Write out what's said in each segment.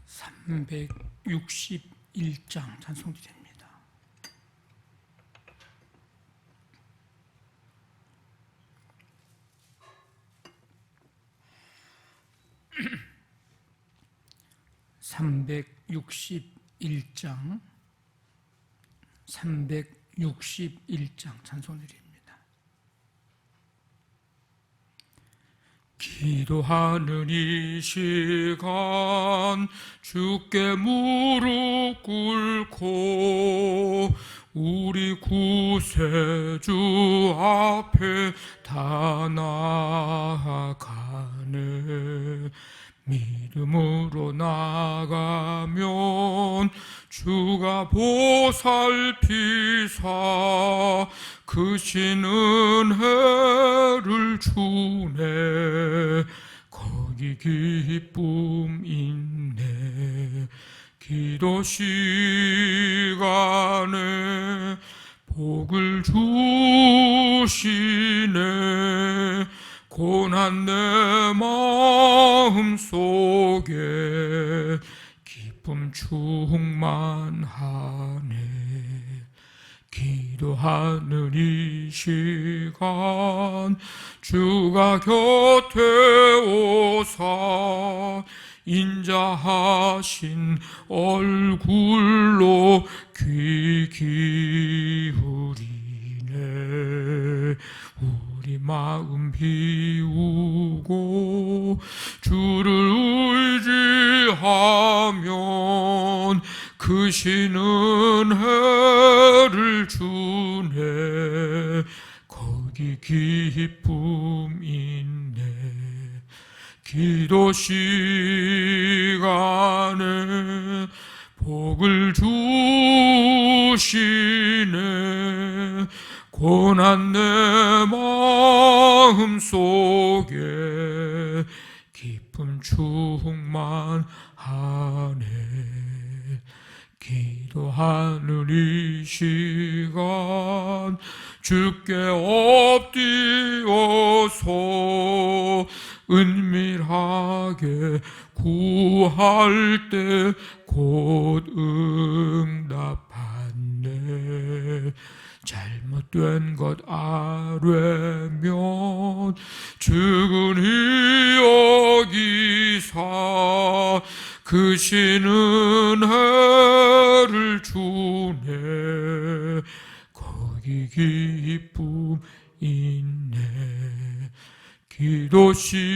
361장 찬송드립니다. (361장) 찬송드립니다. 기도하는 이 시간 주께 무릎 꿇고 우리 구세주 앞에 다 나아가네. 믿음으로 나가면 주가 보살피사 크신 은혜를 주네. 거기 기쁨 있네. 기도 시간에 복을 주시네. 고난 내 마음 속에 기쁨 충만하네. 기도하는 이 시간 주가 곁에 오사 인자하신 얼굴로 귀 기울이네. 우리 마음 비우고 주를 의지하면 크신 은혜를 주네. 거기 기쁨 있네. 기도 시간에 복을 주시네. 고난 내 마음 속에 기쁨 충만하네. 기도하는 이 시간 주께 엎드려서 은밀하게 구할 때 곧 응답받네. 잘못된 것 아뢰면 측은히 여기사 크신 은혜를 주네. 거기 기쁨 있네. 기도 시간에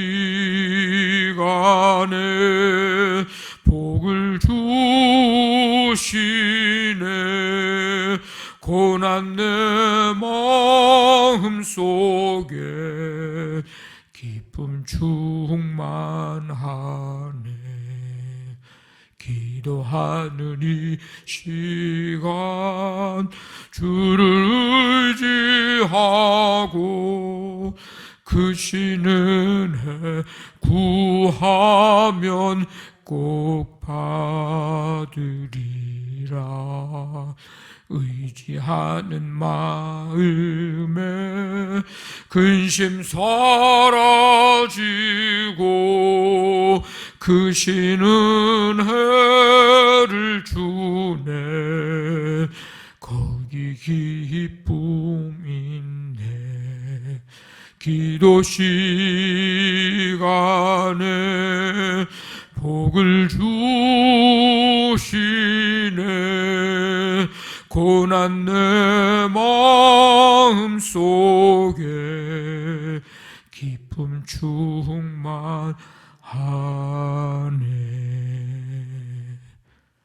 복을 주시네. 고난 내 마음 속에 기쁨 충만하네. 기도하는 이 시간 주를 의지하고 크신 은혜 구하면 꼭 받으리라. 의지하는 마음에 근심 사라지고 크신 은혜를 주네. 거기 기쁨 있네. 기도 시간에 복을 주시네. 고난 내 마음 속에 기쁨 충만하네.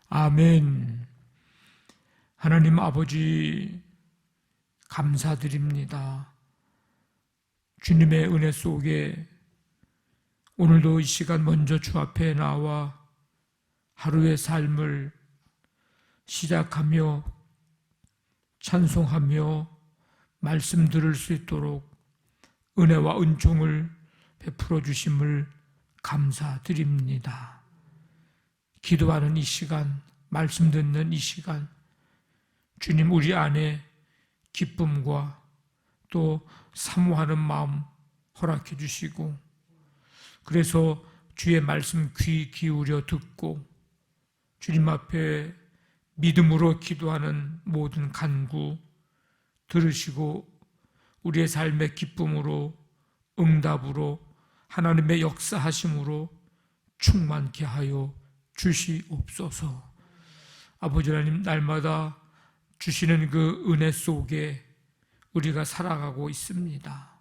아멘. 하나님 아버지 감사드립니다. 주님의 은혜 속에 오늘도 이 시간 먼저 주 앞에 나와 하루의 삶을 시작하며 찬송하며 말씀 들을 수 있도록 은혜와 은총을 베풀어 주심을 감사드립니다. 기도하는 이 시간, 말씀 듣는 이 시간, 주님 우리 안에 기쁨과 또 사모하는 마음 허락해 주시고, 그래서 주의 말씀 귀 기울여 듣고 주님 앞에 믿음으로 기도하는 모든 간구 들으시고 우리의 삶의 기쁨으로, 응답으로, 하나님의 역사하심으로 충만케 하여 주시옵소서. 아버지 하나님, 날마다 주시는 그 은혜 속에 우리가 살아가고 있습니다.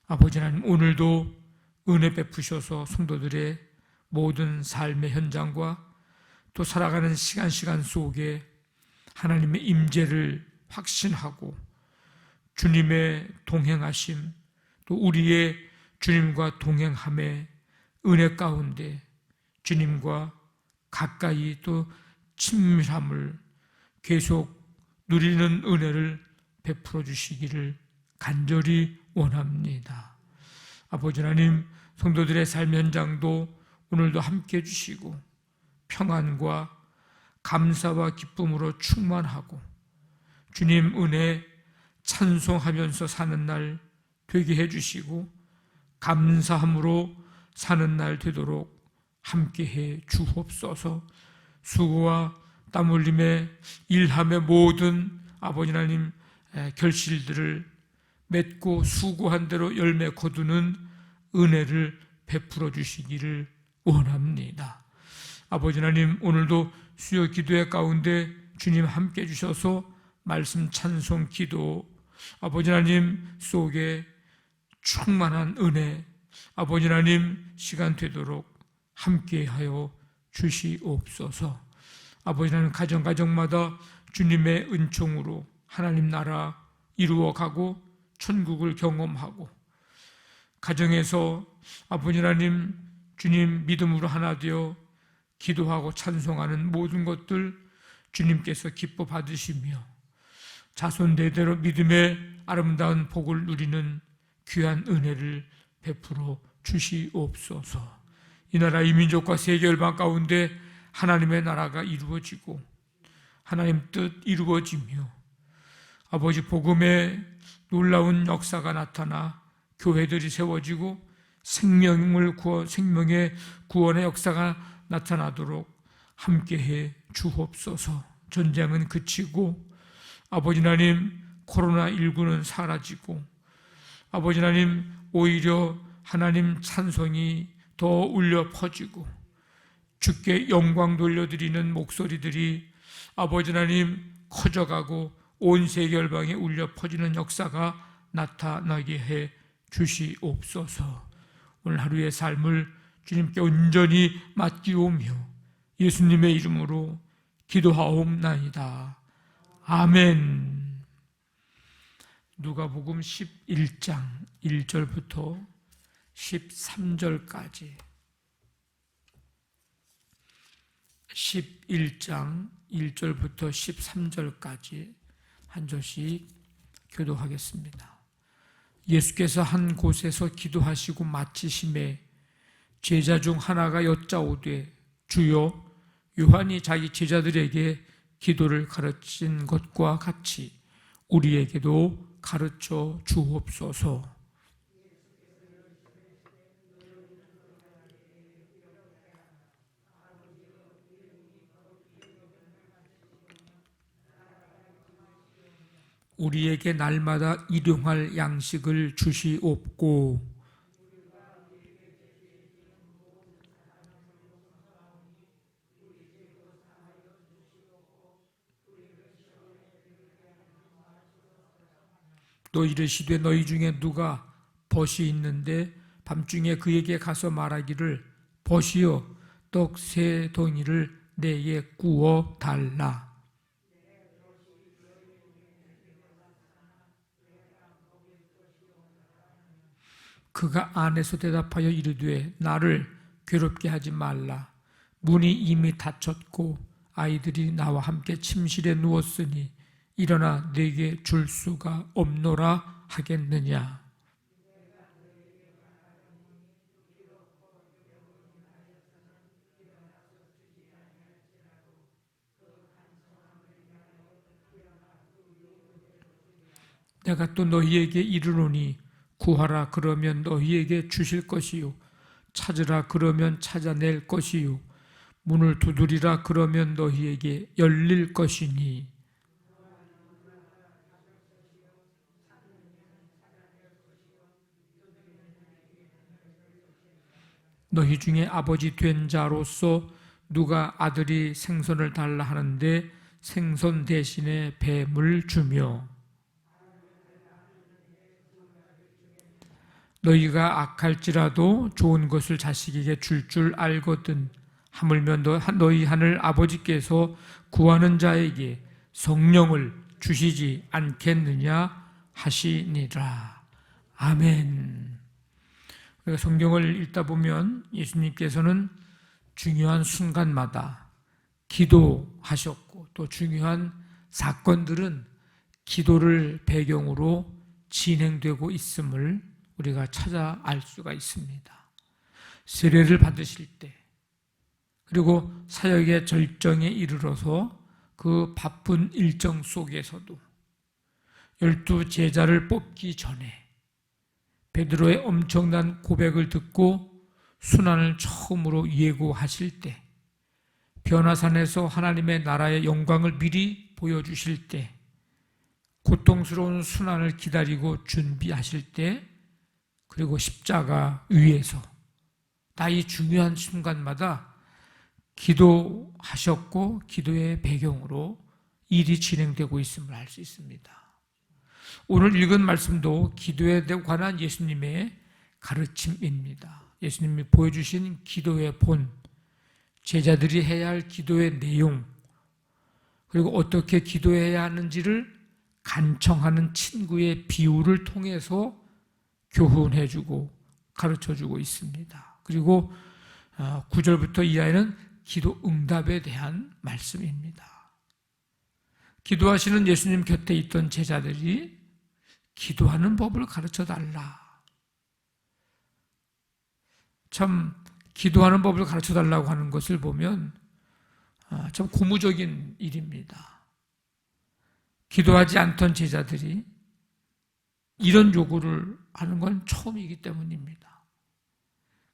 아버지 하나님, 오늘도 은혜 베푸셔서 성도들의 모든 삶의 현장과 또 살아가는 시간 속에 하나님의 임재를 확신하고 주님의 동행하심, 또 우리의 주님과 동행함의 은혜 가운데 주님과 가까이 또 친밀함을 계속 누리는 은혜를 베풀어 주시기를 간절히 원합니다. 아버지 하나님, 성도들의 삶 현장도 오늘도 함께 해주시고 평안과 감사와 기쁨으로 충만하고 주님 은혜 찬송하면서 사는 날 되게 해주시고 감사함으로 사는 날 되도록 함께해 주옵소서. 수고와 땀 흘림의 일함의 모든 아버지 하나님 결실들을 맺고 수고한 대로 열매 거두는 은혜를 베풀어 주시기를 원합니다. 아버지 하나님, 오늘도 수요 기도회 가운데 주님 함께 주셔서 말씀 찬송 기도 아버지 하나님 속에 충만한 은혜 아버지 하나님 시간 되도록 함께하여 주시옵소서. 아버지 하나님, 가정마다 주님의 은총으로 하나님 나라 이루어가고 천국을 경험하고 가정에서 아버지 하나님 주님 믿음으로 하나 되어 기도하고 찬송하는 모든 것들 주님께서 기뻐 받으시며 자손 대대로 믿음의 아름다운 복을 누리는 귀한 은혜를 베풀어 주시옵소서. 이 나라 이 민족과 세계 열방 가운데 하나님의 나라가 이루어지고 하나님 뜻 이루어지며 아버지 복음의 놀라운 역사가 나타나 교회들이 세워지고 생명의 구원의 역사가 나타나도록 함께해 주옵소서. 전쟁은 그치고 아버지 하나님 코로나19는 사라지고 아버지 하나님 오히려 하나님 찬송이 더 울려 퍼지고 주께 영광 돌려드리는 목소리들이 아버지 하나님 커져가고 온 세계 열방에 울려 퍼지는 역사가 나타나게 해 주시옵소서. 오늘 하루의 삶을 주님께 온전히 맡기오며 예수님의 이름으로 기도하옵나이다. 아멘. 누가복음 11장 1절부터 13절까지 11장 1절부터 13절까지 한 절씩 교도하겠습니다. 예수께서 한 곳에서 기도하시고 마치심에 제자 중 하나가 여짜오되 주여, 요한이 자기 제자들에게 기도를 가르친 것과 같이 우리에게도 가르쳐 주옵소서. 우리에게 날마다 일용할 양식을 주시옵고 또 이르시되 너희 중에 누가 벗이 있는데 밤중에 그에게 가서 말하기를 벗이여 떡 3덩이를 내게 구워 달라. 그가 안에서 대답하여 이르되 나를 괴롭게 하지 말라. 문이 이미 닫혔고 아이들이 나와 함께 침실에 누웠으니 일어나 내게 줄 수가 없노라 하겠느냐. 내가 또 너희에게 이르노니 구하라 그러면 너희에게 주실 것이요 찾으라 그러면 찾아낼 것이요 문을 두드리라. 그러면 너희에게 열릴 것이니 너희 중에 아버지 된 자로서 누가 아들이 생선을 달라 하는데 생선 대신에 뱀을 주며 너희가 악할지라도 좋은 것을 자식에게 줄 알거든. 하물며 너희 하늘 아버지께서 구하는 자에게 성령을 주시지 않겠느냐 하시니라. 아멘. 우리가 성경을 읽다 보면 예수님께서는 중요한 순간마다 기도하셨고 또 중요한 사건들은 기도를 배경으로 진행되고 있음을 우리가 찾아 알 수가 있습니다. 세례를 받으실 때 그리고 사역의 절정에 이르러서 그 바쁜 일정 속에서도 12 제자를 뽑기 전에 베드로의 엄청난 고백을 듣고 순환을 처음으로 예고하실 때, 변화산에서 하나님의 나라의 영광을 미리 보여주실 때, 고통스러운 순환을 기다리고 준비하실 때, 그리고 십자가 위에서 다 이 중요한 순간마다 기도하셨고 기도의 배경으로 일이 진행되고 있음을 알 수 있습니다. 오늘 읽은 말씀도 기도에 관한 예수님의 가르침입니다. 예수님이 보여주신 기도의 본, 제자들이 해야 할 기도의 내용, 그리고 어떻게 기도해야 하는지를 간청하는 친구의 비유를 통해서 교훈해주고 가르쳐주고 있습니다. 그리고 9절부터 이하에는 기도 응답에 대한 말씀입니다. 기도하시는 예수님 곁에 있던 제자들이 기도하는 법을 가르쳐달라. 참 기도하는 법을 가르쳐달라고 하는 것을 보면 참 고무적인 일입니다. 기도하지 않던 제자들이 이런 요구를 하는 건 처음이기 때문입니다.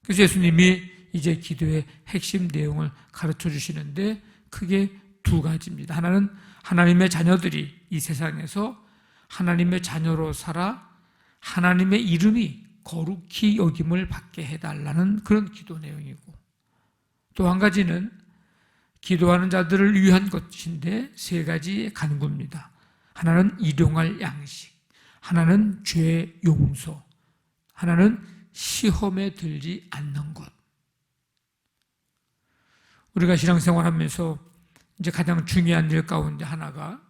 그래서 예수님이 이제 기도의 핵심 내용을 가르쳐 주시는데 크게 두 가지입니다. 하나는 하나님의 자녀들이 이 세상에서 하나님의 자녀로 살아 하나님의 이름이 거룩히 여김을 받게 해달라는 그런 기도 내용이고, 또 한 가지는 기도하는 자들을 위한 것인데 세 가지의 간구입니다. 하나는 일용할 양식, 하나는 죄 용서, 하나는 시험에 들지 않는 것. 우리가 신앙생활하면서 이제 가장 중요한 일 가운데 하나가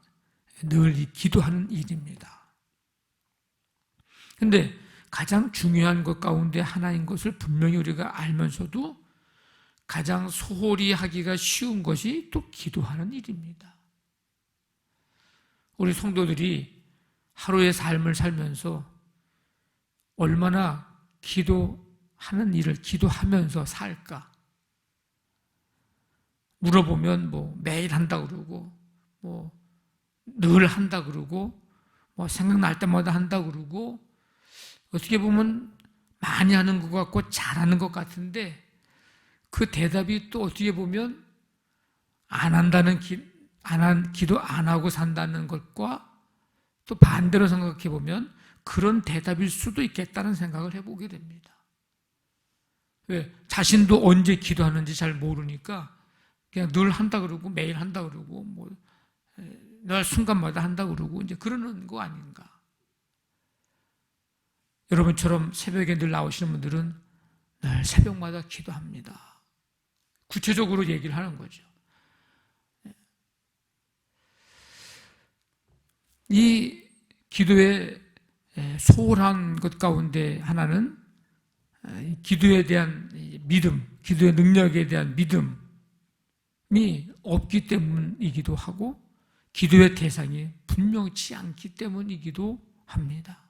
늘 이 기도하는 일입니다. 그런데 가장 중요한 것 가운데 하나인 것을 분명히 우리가 알면서도 가장 소홀히 하기가 쉬운 것이 또 기도하는 일입니다. 우리 성도들이 하루의 삶을 살면서 얼마나 기도하는 일을 기도하면서 살까? 물어보면 매일 한다 그러고 늘 한다 그러고 생각날 때마다 한다 그러고 어떻게 보면 많이 하는 것 같고 잘하는 것 같은데 그 대답이 또 어떻게 보면 기도 안 하고 산다는 것과 또 반대로 생각해 보면 그런 대답일 수도 있겠다는 생각을 해보게 됩니다. 왜? 자신도 언제 기도하는지 잘 모르니까 그냥 늘 한다 그러고 매일 한다 그러고 늘 순간마다 한다 그러고 이제 그러는 거 아닌가. 여러분처럼 새벽에 늘 나오시는 분들은 늘 새벽마다 기도합니다. 구체적으로 얘기를 하는 거죠. 이 기도의 소홀한 것 가운데 하나는 기도에 대한 믿음, 기도의 능력에 대한 믿음이 없기 때문이기도 하고 기도의 대상이 분명치 않기 때문이기도 합니다.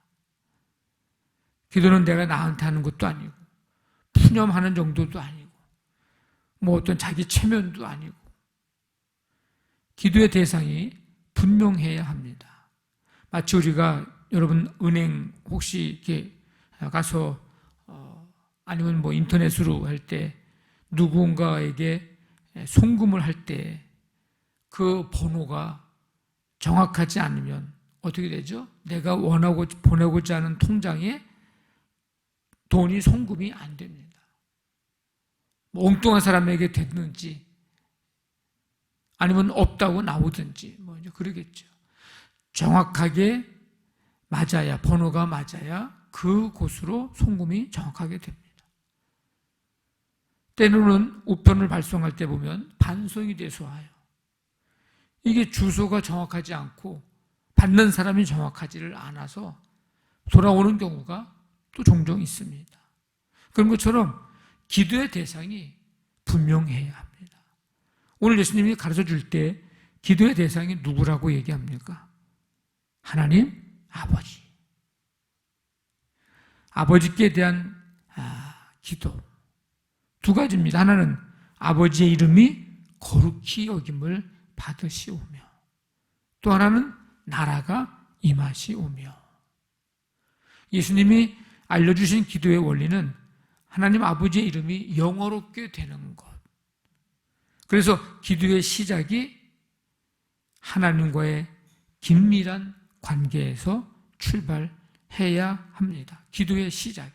기도는 내가 나한테 하는 것도 아니고 푸념하는 정도도 아니고 어떤 자기 체면도 아니고 기도의 대상이 분명해야 합니다. 마치 우리가 여러분 은행 혹시 이렇게 가서 아니면 인터넷으로 할 때 누군가에게 송금을 할 때 그 번호가 정확하지 않으면 어떻게 되죠? 내가 원하고 보내고자 하는 통장에 돈이 송금이 안 됩니다. 뭐 엉뚱한 사람에게 됐는지 아니면 없다고 나오든지 뭐 이제 그러겠죠. 정확하게 맞아야, 번호가 맞아야 그곳으로 송금이 정확하게 됩니다. 때로는 우편을 발송할 때 보면 반송이 돼서 와요. 이게 주소가 정확하지 않고 받는 사람이 정확하지를 않아서 돌아오는 경우가 또 종종 있습니다. 그런 것처럼 기도의 대상이 분명해야 합니다. 오늘 예수님이 가르쳐 줄 때 기도의 대상이 누구라고 얘기합니까? 하나님 아버지. 아버지께 대한 기도 두 가지입니다. 하나는 아버지의 이름이 거룩히 여김을 받으시오며, 또 하나는 나라가 임하시오며. 예수님이 알려주신 기도의 원리는 하나님 아버지의 이름이 영어롭게 되는 것. 그래서 기도의 시작이 하나님과의 긴밀한 관계에서 출발해야 합니다. 기도의 시작이.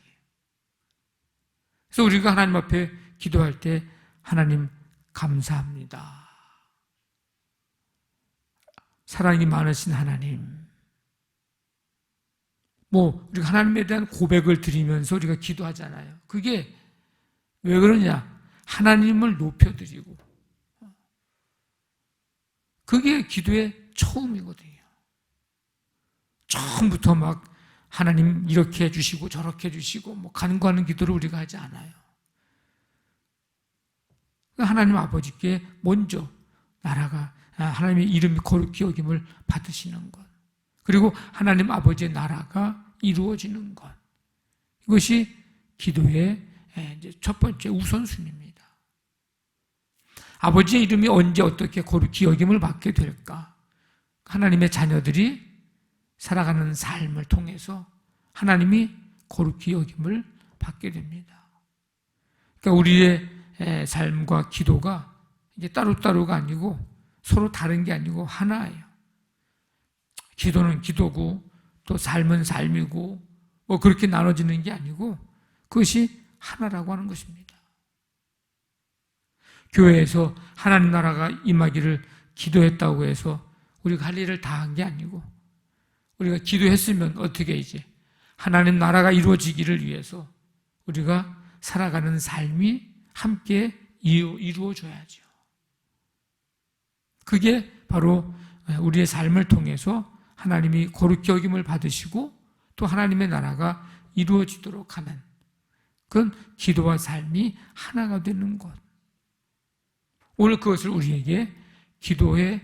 그래서 우리가 하나님 앞에 기도할 때 하나님 감사합니다. 사랑이 많으신 하나님. 우리가 하나님에 대한 고백을 드리면서 우리가 기도하잖아요. 그게 왜 그러냐? 하나님을 높여드리고. 그게 기도의 처음이거든요. 처음부터 막 하나님 이렇게 해주시고 저렇게 해주시고 간구하는 기도를 우리가 하지 않아요. 하나님 아버지께 먼저 나라가, 하나님의 이름이 거룩히 여김을 받으시는 것, 그리고 하나님 아버지의 나라가 이루어지는 것, 이것이 기도의 첫 번째 우선순위입니다. 아버지의 이름이 언제 어떻게 거룩히 여김을 받게 될까? 하나님의 자녀들이 살아가는 삶을 통해서 하나님이 거룩히 여김을 받게 됩니다. 그러니까 우리의 삶과 기도가 이제 따로따로가 아니고 서로 다른 게 아니고 하나예요. 기도는 기도고 또 삶은 삶이고 그렇게 나눠지는 게 아니고 그것이 하나라고 하는 것입니다. 교회에서 하나님 나라가 임하기를 기도했다고 해서 우리가 할 일을 다 한 게 아니고, 우리가 기도했으면 어떻게 이제 하나님 나라가 이루어지기를 위해서 우리가 살아가는 삶이 함께 이루어져야죠. 그게 바로 우리의 삶을 통해서 하나님이 거룩히 여김을 받으시고 또 하나님의 나라가 이루어지도록 하는, 그건 기도와 삶이 하나가 되는 것. 오늘 그것을 우리에게 기도의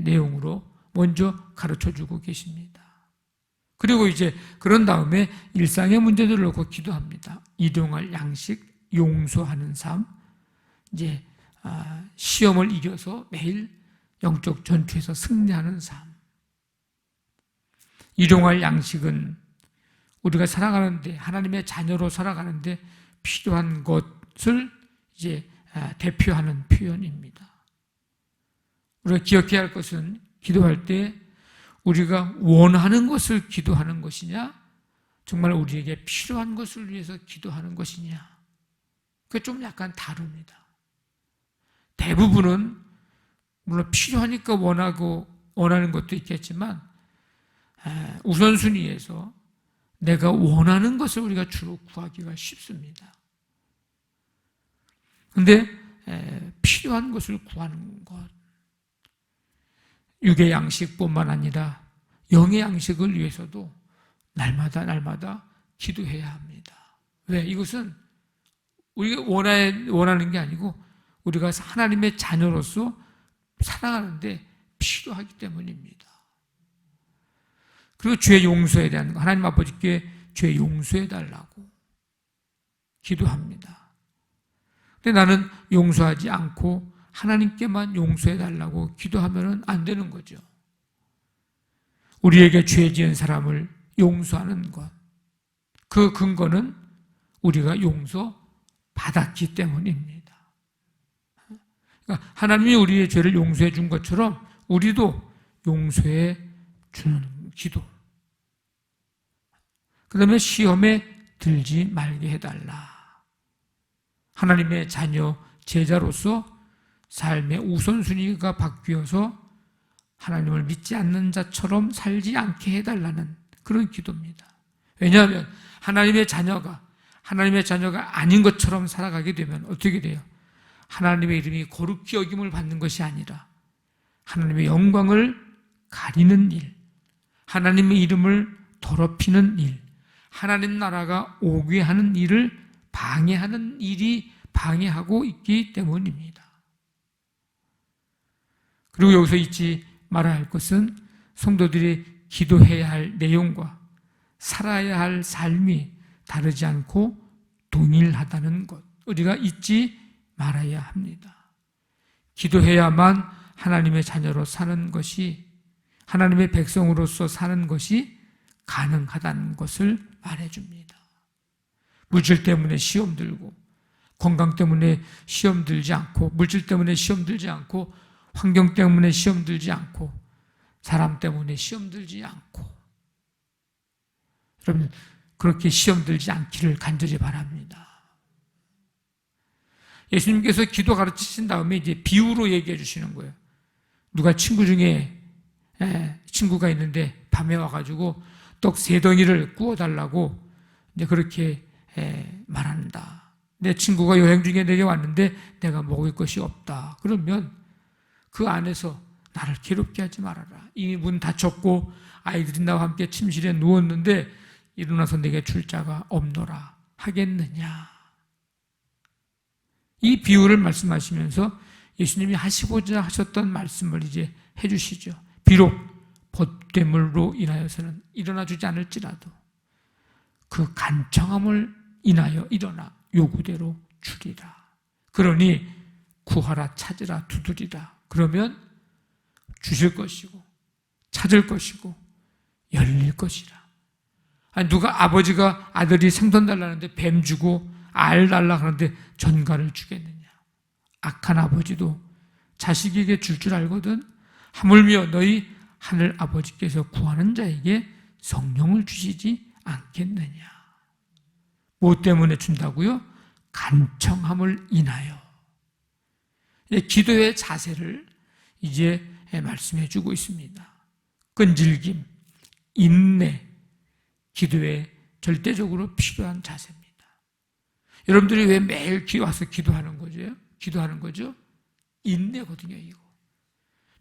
내용으로 먼저 가르쳐주고 계십니다. 그리고 이제 그런 다음에 일상의 문제들을 놓고 기도합니다. 일용할 양식, 용서하는 삶, 이제 시험을 이겨서 매일 영적 전투에서 승리하는 삶. 일용할 양식은 우리가 살아가는데, 하나님의 자녀로 살아가는데 필요한 것을 이제 대표하는 표현입니다. 우리가 기억해야 할 것은 기도할 때 우리가 원하는 것을 기도하는 것이냐, 정말 우리에게 필요한 것을 위해서 기도하는 것이냐, 그게 좀 약간 다릅니다. 대부분은 물론 필요하니까 원하는 것도 있겠지만 우선순위에서 내가 원하는 것을 우리가 주로 구하기가 쉽습니다. 그런데 필요한 것을 구하는 것, 육의 양식뿐만 아니라 영의 양식을 위해서도 날마다 기도해야 합니다. 왜? 이것은 우리가 원하는 게 아니고 우리가 하나님의 자녀로서 살아가는데 필요하기 때문입니다. 그리고 죄 용서에 대한 거, 하나님 아버지께 죄 용서해 달라고 기도합니다. 근데 나는 용서하지 않고 하나님께만 용서해 달라고 기도하면 안 되는 거죠. 우리에게 죄 지은 사람을 용서하는 것, 그 근거는 우리가 용서받았기 때문입니다. 그러니까 하나님이 우리의 죄를 용서해 준 것처럼 우리도 용서해 주는 기도. 그 다음에 시험에 들지 말게 해달라. 하나님의 자녀, 제자로서 삶의 우선순위가 바뀌어서 하나님을 믿지 않는 자처럼 살지 않게 해달라는 그런 기도입니다. 왜냐하면 하나님의 자녀가 아닌 것처럼 살아가게 되면 어떻게 돼요? 하나님의 이름이 거룩히 여김을 받는 것이 아니라 하나님의 영광을 가리는 일, 하나님의 이름을 더럽히는 일, 하나님 나라가 오게 하는 일을 방해하는 일이 방해하고 있기 때문입니다. 그리고 여기서 잊지 말아야 할 것은 성도들이 기도해야 할 내용과 살아야 할 삶이 다르지 않고 동일하다는 것, 우리가 잊지 말아야 합니다. 기도해야만 하나님의 자녀로 사는 것이, 하나님의 백성으로서 사는 것이 가능하다는 것을 말해줍니다. 물질 때문에 시험 들고, 건강 때문에 시험 들지 않고, 물질 때문에 시험 들지 않고, 환경 때문에 시험 들지 않고, 사람 때문에 시험 들지 않고, 여러분 그렇게 시험 들지 않기를 간절히 바랍니다. 예수님께서 기도 가르치신 다음에 이제 비유로 얘기해 주시는 거예요. 누가 친구 중에 친구가 있는데 밤에 와가지고 떡 3덩이를 구워달라고 이제 그렇게 말한다. 내 친구가 여행 중에 내게 왔는데 내가 먹을 것이 없다. 그러면 그 안에서 나를 괴롭게 하지 말아라. 이미 문 닫혔고 아이들이 나와 함께 침실에 누웠는데 일어나서 내게 줄 자가 없노라 하겠느냐. 이 비유를 말씀하시면서 예수님이 하시고자 하셨던 말씀을 이제 해주시죠. 비록 벗됨으로 인하여서는 일어나 주지 않을지라도 그 간청함을 인하여 일어나 요구대로 주리라. 그러니 구하라, 찾으라, 두드리라. 그러면 주실 것이고 찾을 것이고 열릴 것이라. 아니 누가 아버지가 아들이 생선 달라는데 뱀 주고 알 달라 하는데 전갈을 주겠느냐. 악한 아버지도 자식에게 줄 줄 알거든. 하물며 너희 하늘 아버지께서 구하는 자에게 성령을 주시지 않겠느냐. 무엇 때문에 준다고요? 간청함을 인하여. 기도의 자세를 이제 말씀해 주고 있습니다. 끈질김, 인내, 기도에 절대적으로 필요한 자세입니다. 여러분들이 왜 매일 와서 기도하는 거죠? 기도하는 거죠? 인내거든요, 이거.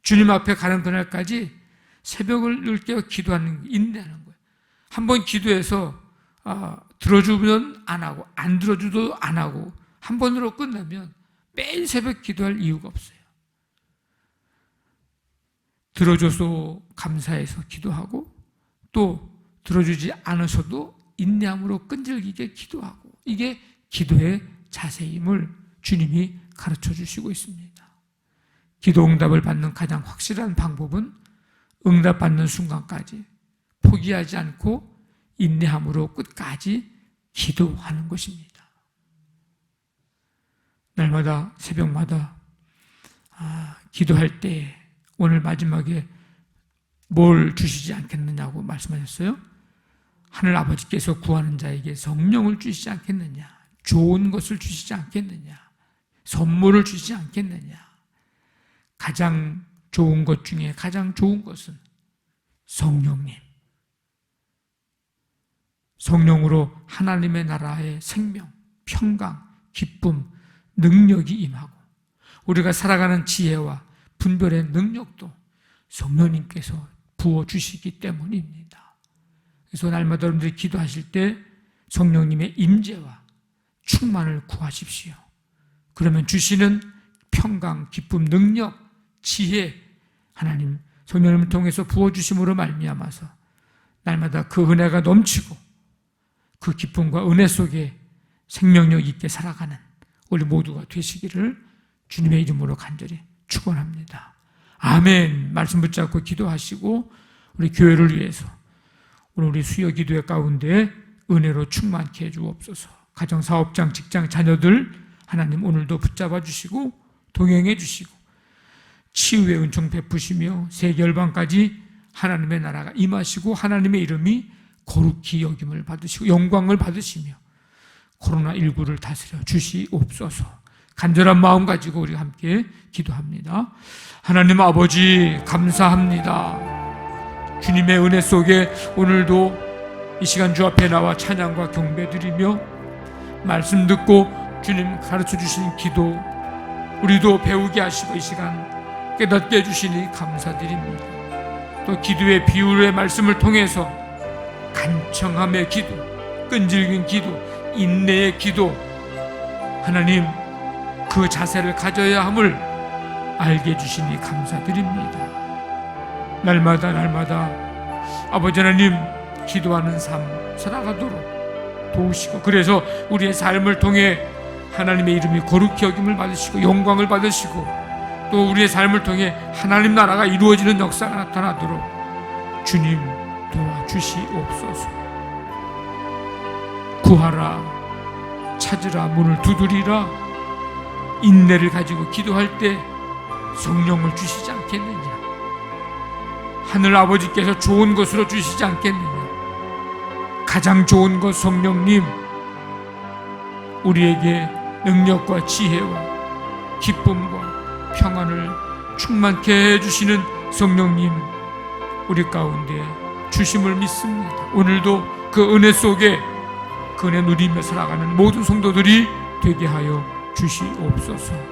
주님 앞에 가는 그날까지 새벽을 늘 깨어 기도하는, 인내하는 거예요. 한번 기도해서 들어주면 안 하고, 안 들어줘도 안 하고, 한 번으로 끝나면 매일 새벽 기도할 이유가 없어요. 들어줘서 감사해서 기도하고, 또 들어주지 않으셔도 인내함으로 끈질기게 기도하고, 이게 기도의 자세임을 주님이 가르쳐 주시고 있습니다. 기도 응답을 받는 가장 확실한 방법은 응답받는 순간까지 포기하지 않고 인내함으로 끝까지 기도하는 것입니다. 날마다 새벽마다 기도할 때 오늘 마지막에 뭘 주시지 않겠느냐고 말씀하셨어요? 하늘 아버지께서 구하는 자에게 성령을 주시지 않겠느냐, 좋은 것을 주시지 않겠느냐, 선물을 주시지 않겠느냐. 가장 좋은 것 중에 가장 좋은 것은 성령님. 성령으로 하나님의 나라의 생명, 평강, 기쁨, 능력이 임하고 우리가 살아가는 지혜와 분별의 능력도 성령님께서 부어주시기 때문입니다. 그래서 날마다 여러분들이 기도하실 때 성령님의 임재와 충만을 구하십시오. 그러면 주시는 평강, 기쁨, 능력, 지혜, 하나님 성령님을 통해서 부어주심으로 말미암아서 날마다 그 은혜가 넘치고 그 기쁨과 은혜 속에 생명력 있게 살아가는 우리 모두가 되시기를 주님의 이름으로 간절히 축원합니다. 아멘. 말씀 붙잡고 기도하시고 우리 교회를 위해서 오늘 우리 수요 기도회 가운데 은혜로 충만케 해 주옵소서. 가정, 사업장, 직장, 자녀들 하나님 오늘도 붙잡아 주시고 동행해 주시고 치유의 은총 베푸시며 세계 열방까지 하나님의 나라가 임하시고 하나님의 이름이 거룩히 여김을 받으시고 영광을 받으시며 코로나19를 다스려 주시옵소서. 간절한 마음 가지고 우리 함께 기도합니다. 하나님 아버지 감사합니다. 주님의 은혜 속에 오늘도 이 시간 주 앞에 나와 찬양과 경배드리며 말씀 듣고 주님 가르쳐 주신 기도 우리도 배우게 하시고 이 시간 깨닫게 해주시니 감사드립니다. 또 기도의 비유의 말씀을 통해서 간청함의 기도, 끈질긴 기도, 인내의 기도, 하나님 그 자세를 가져야 함을 알게 해주시니 감사드립니다. 날마다 아버지 하나님 기도하는 삶 살아가도록 도우시고 그래서 우리의 삶을 통해 하나님의 이름이 거룩히 여김을 받으시고 영광을 받으시고 또 우리의 삶을 통해 하나님 나라가 이루어지는 역사가 나타나도록 주님 도와주시옵소서. 구하라, 찾으라, 문을 두드리라. 인내를 가지고 기도할 때 성령을 주시지 않겠느냐? 하늘 아버지께서 좋은 것으로 주시지 않겠느냐? 가장 좋은 것 성령님, 우리에게 능력과 지혜와 기쁨과 평안을 충만케 해주시는 성령님 우리 가운데 주심을 믿습니다. 오늘도 그 은혜 속에 그 은혜 누리며 살아가는 모든 성도들이 되게 하여 주시옵소서.